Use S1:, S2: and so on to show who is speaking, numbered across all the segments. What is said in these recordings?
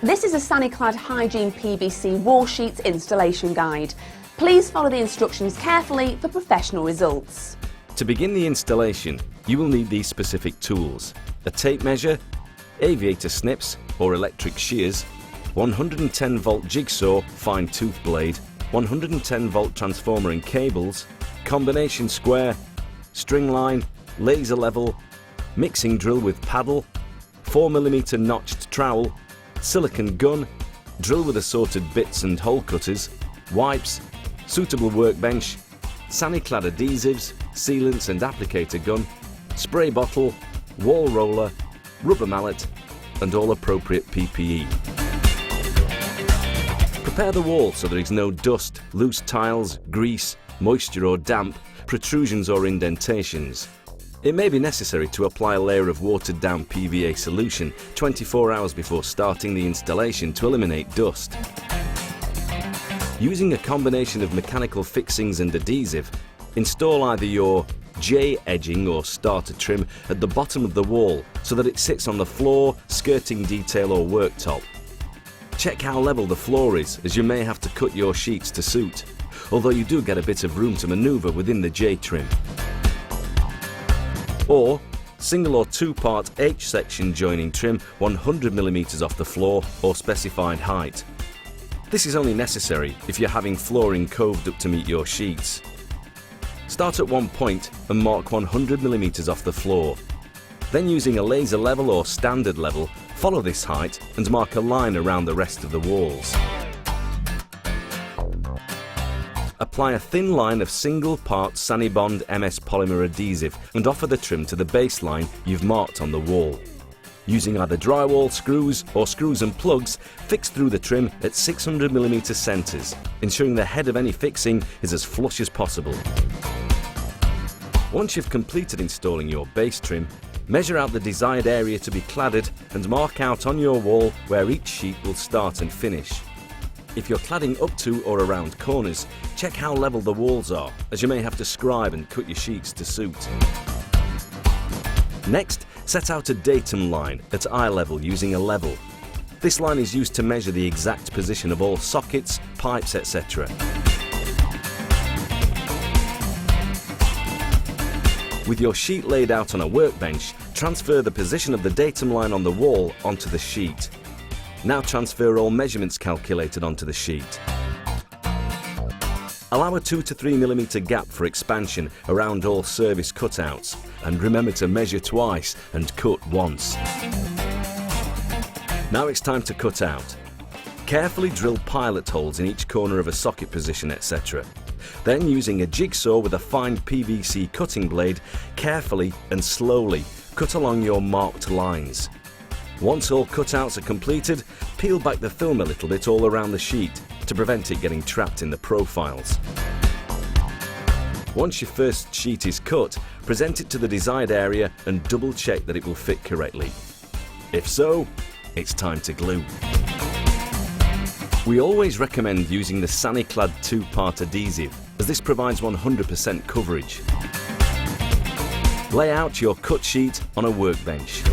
S1: This is a Saniclad Hygiene PVC wall sheets installation guide. Please follow the instructions carefully for professional results.
S2: To begin the installation, you will need these specific tools: a tape measure, aviator snips or electric shears, 110 volt jigsaw fine tooth blade, 110 volt transformer and cables, combination square, string line, laser level, mixing drill with paddle, 4mm notched trowel, silicone gun, drill with assorted bits and hole cutters, wipes, suitable workbench, Saniclad adhesives, sealants and applicator gun, spray bottle, wall roller, rubber mallet and all appropriate PPE. Prepare the wall so there is no dust, loose tiles, grease, moisture or damp, protrusions or indentations. It may be necessary to apply a layer of watered down PVA solution 24 hours before starting the installation to eliminate dust. Using a combination of mechanical fixings and adhesive, install either your J edging or starter trim at the bottom of the wall so that it sits on the floor, skirting detail or worktop. Check how level the floor is, as you may have to cut your sheets to suit, although you do get a bit of room to manoeuvre within the J trim. Or single or two-part H-section joining trim 100mm off the floor or specified height. This is only necessary if you're having flooring coved up to meet your sheets. Start at one point and mark 100mm off the floor. Then, using a laser level or standard level, follow this height and mark a line around the rest of the walls. Apply a thin line of single-part Sanibond MS polymer adhesive and offer the trim to the baseline you've marked on the wall. Using either drywall screws or screws and plugs, fix through the trim at 600mm centres, ensuring the head of any fixing is as flush as possible. Once you've completed installing your base trim, measure out the desired area to be cladded and mark out on your wall where each sheet will start and finish. If you're cladding up to or around corners, check how level the walls are, as you may have to scribe and cut your sheets to suit. Next, set out a datum line at eye level using a level. This line is used to measure the exact position of all sockets, pipes, etc. With your sheet laid out on a workbench, transfer the position of the datum line on the wall onto the sheet. Now transfer all measurements calculated onto the sheet. Allow a 2 to 3mm gap for expansion around all service cutouts, and remember to measure twice and cut once. Now it's time to cut out. Carefully drill pilot holes in each corner of a socket position, etc. Then, using a jigsaw with a fine PVC cutting blade, carefully and slowly cut along your marked lines. Once all cutouts are completed, peel back the film a little bit all around the sheet to prevent it getting trapped in the profiles. Once your first sheet is cut, present it to the desired area and double check that it will fit correctly. If so, it's time to glue. We always recommend using the Saniclad two-part adhesive, as this provides 100% coverage. Lay out your cut sheet on a workbench.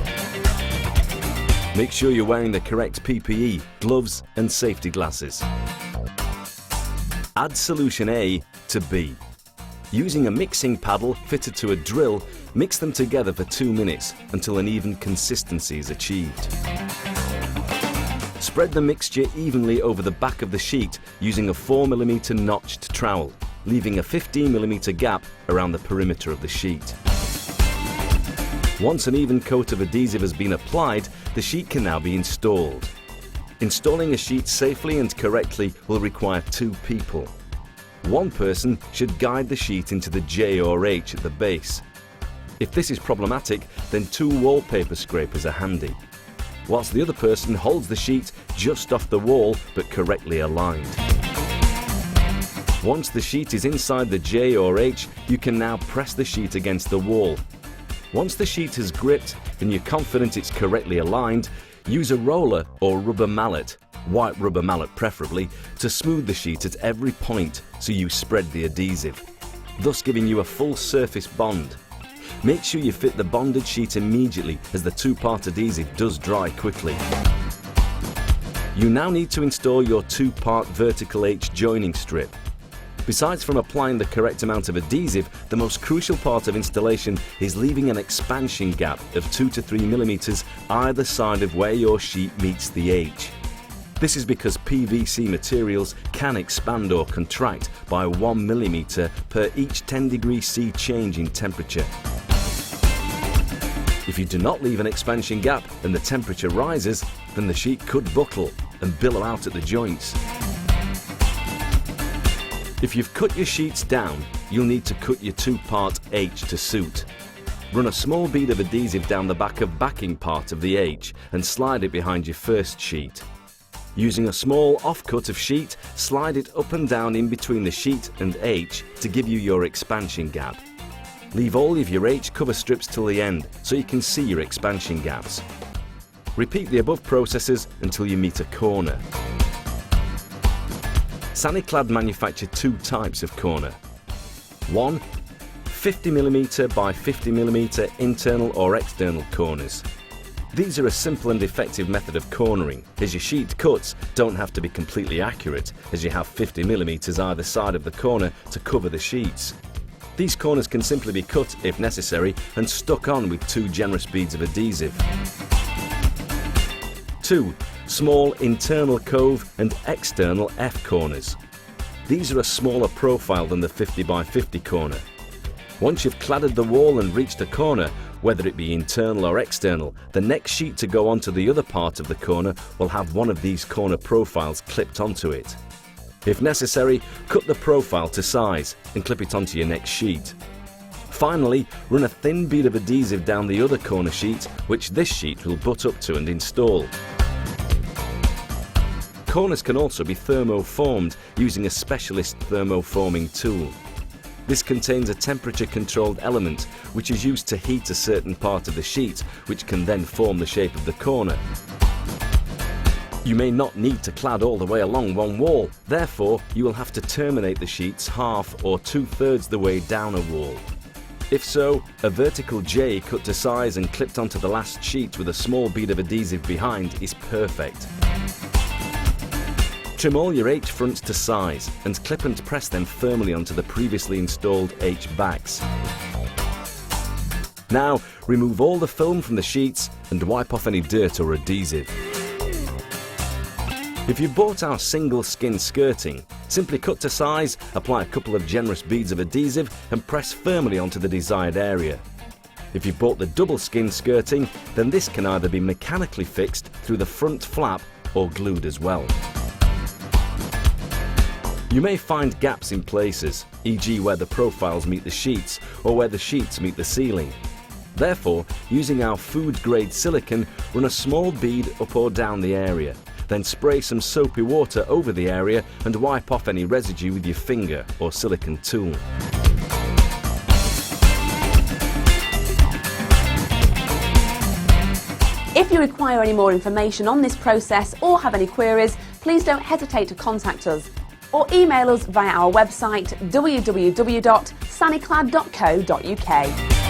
S2: Make sure you're wearing the correct PPE, gloves and safety glasses. Add solution A to B. Using a mixing paddle fitted to a drill, mix them together for 2 minutes until an even consistency is achieved. Spread the mixture evenly over the back of the sheet using a 4mm notched trowel, leaving a 15mm gap around the perimeter of the sheet. Once an even coat of adhesive has been applied, the sheet can now be installed. Installing a sheet safely and correctly will require 2 people. One person should guide the sheet into the J or H at the base. If this is problematic, then 2 wallpaper scrapers are handy, whilst the other person holds the sheet just off the wall but correctly aligned. Once the sheet is inside the J or H, you can now press the sheet against the wall. Once the sheet has gripped and you're confident it's correctly aligned, use a roller or rubber mallet, white rubber mallet preferably, to smooth the sheet at every point so you spread the adhesive, thus giving you a full surface bond. Make sure you fit the bonded sheet immediately, as the two-part adhesive does dry quickly. You now need to install your two-part vertical H joining strip. Besides from applying the correct amount of adhesive, the most crucial part of installation is leaving an expansion gap of 2 to 3 mm either side of where your sheet meets the H. This is because PVC materials can expand or contract by 1 mm per each 10 degrees C change in temperature. If you do not leave an expansion gap and the temperature rises, then the sheet could buckle and billow out at the joints. If you've cut your sheets down, you'll need to cut your two-part H to suit. Run a small bead of adhesive down the back of backing part of the H and slide it behind your first sheet. Using a small offcut of sheet, slide it up and down in between the sheet and H to give you your expansion gap. Leave all of your H cover strips till the end so you can see your expansion gaps. Repeat the above processes until you meet a corner. Saniclad manufacture two types of corner. One, 50mm by 50mm internal or external corners. These are a simple and effective method of cornering, as your sheet cuts don't have to be completely accurate, as you have 50mm either side of the corner to cover the sheets. These corners can simply be cut, if necessary, and stuck on with 2 generous beads of adhesive. 2. Small internal cove and external F corners. These are a smaller profile than the 50 by 50 corner. Once you've cladded the wall and reached a corner, whether it be internal or external, the next sheet to go onto the other part of the corner will have one of these corner profiles clipped onto it. If necessary, cut the profile to size and clip it onto your next sheet. Finally, run a thin bead of adhesive down the other corner sheet, which this sheet will butt up to and install. Corners can also be thermoformed using a specialist thermoforming tool. This contains a temperature-controlled element which is used to heat a certain part of the sheet, which can then form the shape of the corner. You may not need to clad all the way along one wall, therefore you will have to terminate the sheets half or 2/3 the way down a wall. If so, a vertical J cut to size and clipped onto the last sheet with a small bead of adhesive behind is perfect. Trim all your H fronts to size and clip and press them firmly onto the previously installed H backs. Now remove all the film from the sheets and wipe off any dirt or adhesive. If you bought our single skin skirting, simply cut to size, apply a couple of generous beads of adhesive and press firmly onto the desired area. If you bought the double skin skirting, then this can either be mechanically fixed through the front flap or glued as well. You may find gaps in places, e.g. where the profiles meet the sheets or where the sheets meet the ceiling. Therefore, using our food-grade silicone, run a small bead up or down the area. Then spray some soapy water over the area and wipe off any residue with your finger or silicone tool.
S1: If you require any more information on this process or have any queries, please don't hesitate to contact us or email us via our website www.saniclad.co.uk.